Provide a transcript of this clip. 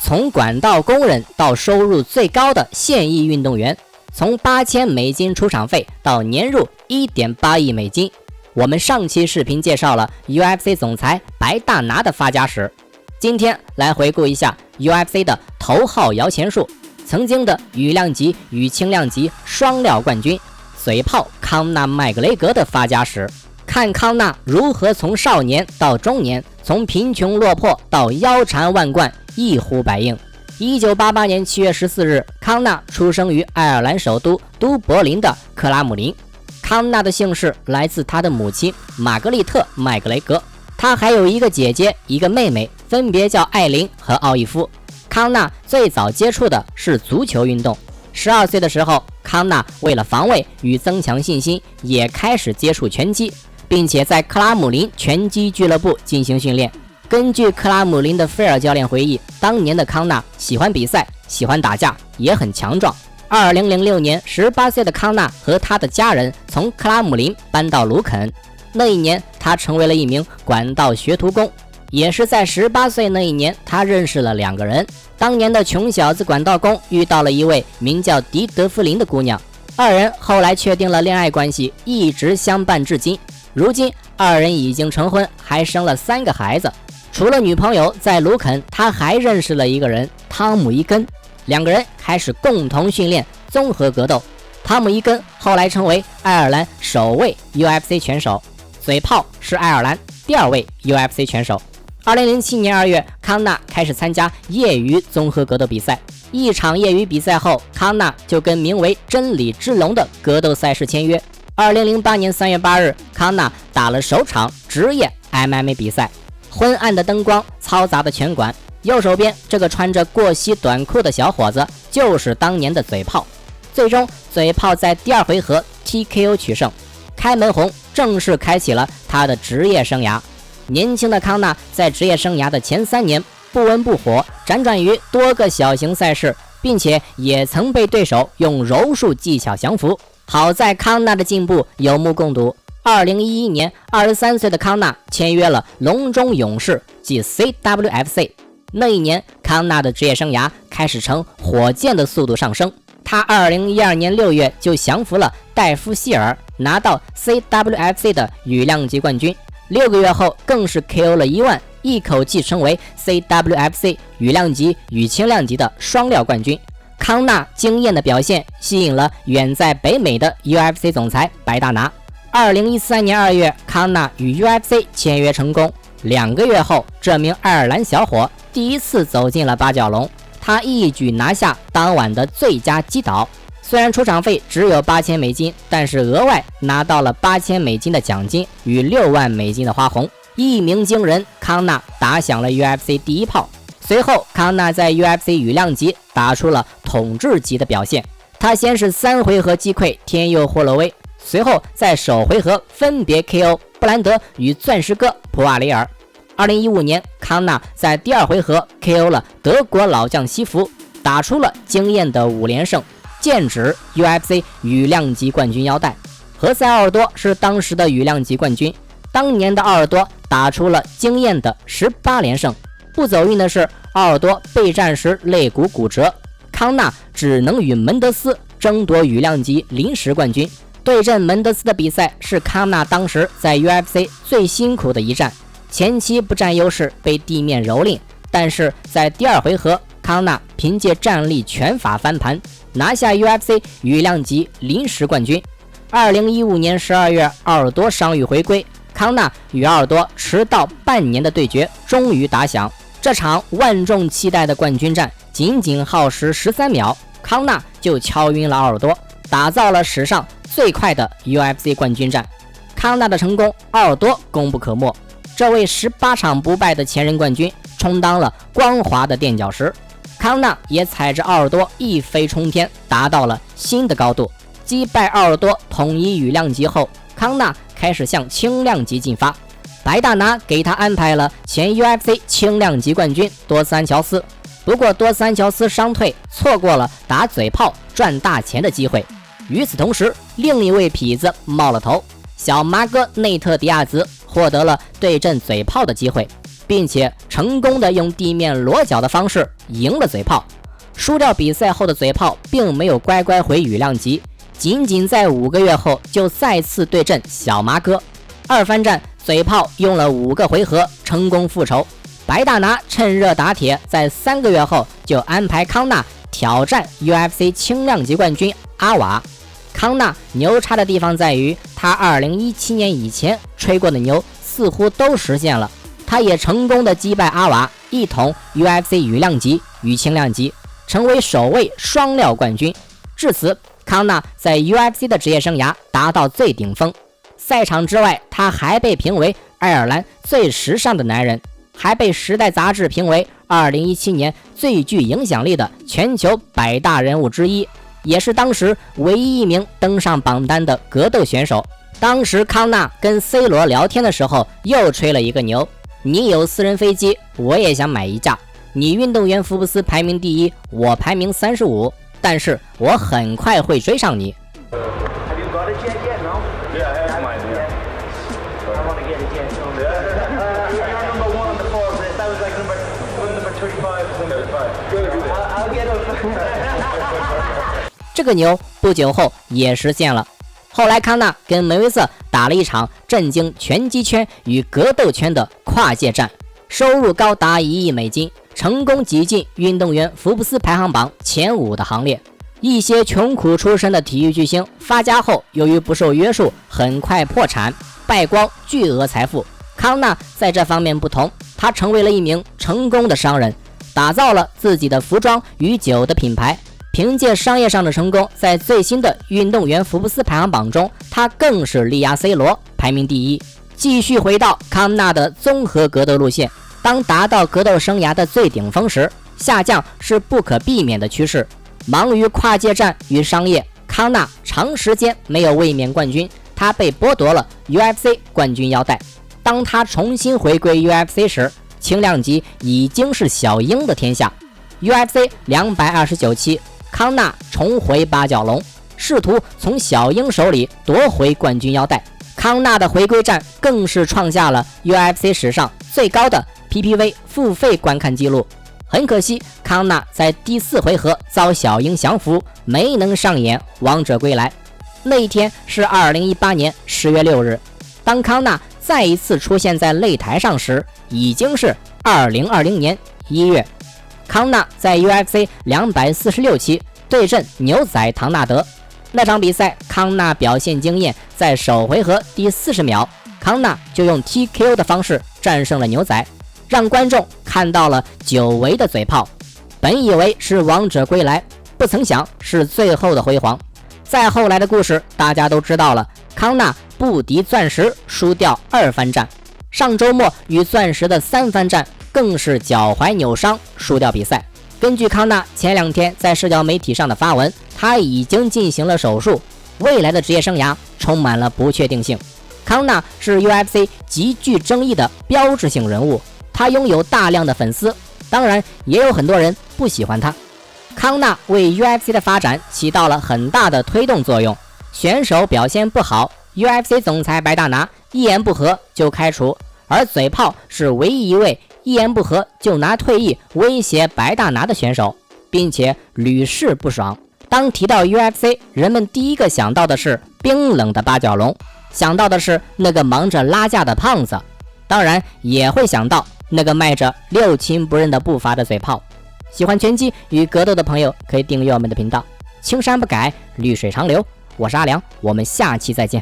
从管道工人到收入最高的现役运动员，从$8000出场费到年入$1.8亿。我们上期视频介绍了 UFC 总裁白大拿的发家史，今天来回顾一下 UFC 的头号摇钱树，曾经的羽量级与轻量级双料冠军嘴炮康纳麦格雷格的发家史，看康纳如何从少年到中年，从贫穷落魄到腰缠万贯，一呼百应。1988年7月14日，康纳出生于爱尔兰首都都柏林的克拉姆林。康纳的姓氏来自他的母亲玛格丽特·麦格雷格，他还有一个姐姐一个妹妹，分别叫艾琳和奥伊夫。康纳最早接触的是足球运动，12岁的时候，康纳为了防卫与增强信心，也开始接触拳击，并且在克拉姆林拳击俱乐部进行训练。根据克拉姆林的菲尔教练回忆，当年的康纳喜欢比赛，喜欢打架，也很强壮。2006年，18岁的康纳和他的家人从克拉姆林搬到卢肯，那一年他成为了一名管道学徒工。也是在18岁那一年，他认识了2个人。当年的穷小子管道工遇到了一位名叫迪德弗林的姑娘，2人后来确定了恋爱关系，一直相伴至今。如今2人已经成婚，还生了3个孩子。除了女朋友，在卢肯他还认识了一个人，汤姆·伊根。2个人开始共同训练综合格斗。汤姆·伊根后来成为爱尔兰首位 UFC 拳手，嘴炮是爱尔兰第2位 UFC 拳手。2007年2月，康纳开始参加业余综合格斗比赛。一场业余比赛后，康纳就跟名为真理之龙的格斗赛事签约。2008年3月8日，康纳打了首场职业 MMA 比赛。昏暗的灯光，嘈杂的拳馆，右手边这个穿着过膝短裤的小伙子就是当年的嘴炮。最终嘴炮在第2回合 TKO 取胜，开门红，正式开启了他的职业生涯。年轻的康纳在职业生涯的前3年不温不火，辗转于多个小型赛事，并且也曾被对手用柔术技巧降服。好在康纳的进步有目共睹。2011年，23岁的康纳签约了龙中勇士，即 CWFC。那一年，康纳的职业生涯开始呈火箭的速度上升。他2012年6月就降服了戴夫希尔，拿到 CWFC 的羽量级冠军。6个月后，更是 KO 了1万，一口气成为 CWFC 羽量级与轻量级的双料冠军。康纳惊艳的表现吸引了远在北美的 UFC 总裁白大拿。2013年2月，康纳与 UFC 签约成功。2个月后，这名爱尔兰小伙第一次走进了八角笼，他一举拿下当晚的最佳击倒。虽然出场费只有$8000，但是额外拿到了$8000的奖金与$6万的花红。一鸣惊人，康纳打响了 UFC 第一炮。随后，康纳在 UFC 羽量级打出了统治级的表现。他先是3回合击溃天佑霍洛威，随后在首回合分别 KO 布兰德与钻石哥普瓦雷尔。2015年，康纳在第2回合 KO 了德国老将西弗，打出了惊艳的5连胜，剑指 UFC 羽量级冠军腰带。何塞奥尔多是当时的羽量级冠军，当年的奥尔多打出了惊艳的18连胜。不走运的是，奥尔多备战时肋骨骨折，康纳只能与门德斯争夺羽量级临时冠军。对阵门德斯的比赛是康纳当时在 UFC 最辛苦的一战，前期不占优势，被地面蹂躏，但是在第2回合，康纳凭借战力拳法翻盘，拿下 UFC 羽量级临时冠军。2015年12月，奥尔多伤愈回归，康纳与奥尔多迟到半年的对决终于打响。这场万众期待的冠军战仅仅耗时13秒，康纳就敲晕了奥尔多，打造了史上最快的 UFC 冠军战。康纳的成功，奥尔多功不可没。这位18场不败的前任冠军充当了光滑的垫脚石，康纳也踩着奥尔多一飞冲天，达到了新的高度。击败奥尔多统一羽量级后，康纳开始向轻量级进发。白大拿给他安排了前 UFC 轻量级冠军多三乔斯，不过多三乔斯伤退，错过了打嘴炮赚大钱的机会。与此同时，另一位痞子冒了头，小麻哥内特迪亚兹获得了对阵嘴炮的机会。并且成功的用地面裸脚的方式赢了嘴炮。输掉比赛后的嘴炮并没有乖乖回羽量级，仅仅在5个月后就再次对阵小麻哥。二番战，嘴炮用了5个回合成功复仇。白大拿趁热打铁，在3个月后就安排康纳挑战 UFC 轻量级冠军阿瓦。康纳牛叉的地方在于，他2017年以前吹过的牛似乎都实现了，他也成功的击败阿瓦，一统 UFC 羽量级与轻量级，成为首位双料冠军。至此，康纳在 UFC 的职业生涯达到最顶峰。赛场之外，他还被评为爱尔兰最时尚的男人，还被《时代》杂志评为2017年最具影响力的全球100大人物之一，也是当时唯一一名登上榜单的格斗选手。当时康纳跟 C 罗聊天的时候又吹了一个牛：你有私人飞机，我也想买一架；你运动员福布斯排名第1，我排名35，但是我很快会追上你。这个牛不久后也实现了。后来康纳跟梅威瑟打了一场震惊拳击圈与格斗圈的跨界战，收入高达1亿美金，成功挤进运动员福布斯排行榜前5的行列。一些穷苦出身的体育巨星发家后，由于不受约束，很快破产，败光巨额财富。康纳在这方面不同，他成为了一名成功的商人，打造了自己的服装与酒的品牌。凭借商业上的成功，在最新的运动员福布斯排行榜中，他更是力压 C 罗，排名第1。继续回到康纳的综合格斗路线，当达到格斗生涯的最顶峰时，下降是不可避免的趋势。忙于跨界战与商业，康纳长时间没有卫冕冠军，他被剥夺了 UFC 冠军腰带。当他重新回归 UFC 时，轻量级已经是小鹰的天下。UFC 229期，康纳重回八角笼，试图从小鹰手里夺回冠军腰带。康纳的回归战更是创下了 UFC 史上最高的 PPV 付费观看记录。很可惜，康纳在第4回合遭小鹰降服，没能上演王者归来。那一天是2018年10月6日，当康纳再一次出现在擂台上时，已经是2020年1月。康纳在 UFC 246期对阵牛仔唐纳德，那场比赛康纳表现惊艳，在首回合第40秒，康纳就用 TKO 的方式战胜了牛仔，让观众看到了久违的嘴炮。本以为是王者归来，不曾想是最后的辉煌。再后来的故事大家都知道了，康纳不敌钻石，输掉2番战。上周末与钻石的3番战更是脚踝扭伤，输掉比赛。根据康纳前2天在社交媒体上的发文，他已经进行了手术，未来的职业生涯充满了不确定性。康纳是 UFC 极具争议的标志性人物，他拥有大量的粉丝，当然也有很多人不喜欢他。康纳为 UFC 的发展起到了很大的推动作用，选手表现不好， UFC 总裁白大拿一言不合就开除，而嘴炮是唯一一位一言不合就拿退役威胁白大拿的选手，并且屡试不爽。当提到 UFC， 人们第一个想到的是冰冷的八角笼，想到的是那个忙着拉架的胖子，当然也会想到那个迈着六亲不认的步伐的嘴炮。喜欢拳击与格斗的朋友可以订阅我们的频道，青山不改，绿水长流。我是阿良，我们下期再见。